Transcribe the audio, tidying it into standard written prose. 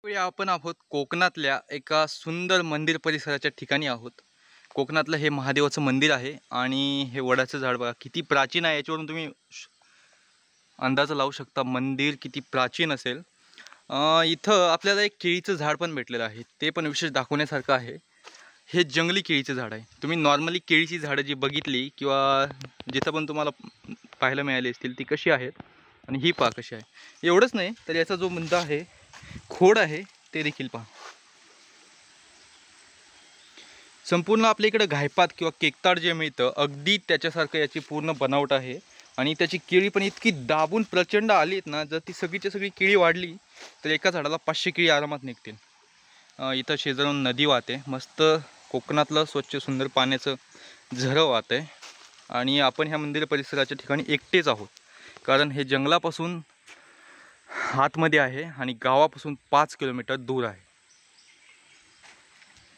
वेळी आपण आहोत कोकणातल्या एका सुंदर मंदिर परिसराच्या ठिकाणी आहोत. कोकणातलं हे महादेवाचं मंदिर आहे आणि हे वडाचं झाड बघा किती प्राचीन आहे, याच्यावरून तुम्ही अंदाज लावू शकता मंदिर किती प्राचीन असेल. इथं आपल्याला एक केळीचं झाड पण भेटलेलं आहे, ते पण विशेष दाखवण्यासारखं आहे. हे जंगली केळीचं झाड आहे. तुम्ही नॉर्मली केळीची झाडं जी बघितली किंवा जिथं पण तुम्हाला पाहायला मिळाली असतील ती कशी आहेत आणि ही पहा कशी आहे. एवढंच नाही तर याचा जो मुद्दा आहे, खोड आहे, ते देखील पहा. संपूर्ण आपल्या इकडे घायपात किंवा केकताड जे मिळतं अगदी त्याच्यासारखं याची पूर्ण बनावट आहे. आणि त्याची केळी पण इतकी दाबून प्रचंड आली आहेत ना, जर ती सगळीच्या सगळी केळी वाढली तर एका झाडाला 500 केळी आरामात निघतील. इथं शेजारून नदी वाहते, मस्त कोकणातलं स्वच्छ सुंदर पाण्याचं झरं वाहत आहे. आणि आपण ह्या मंदिर परिसराच्या ठिकाणी एकटेच आहोत, कारण हे जंगलापासून आतमध्ये आहे आणि गावापासून 5 किलोमीटर दूर आहे.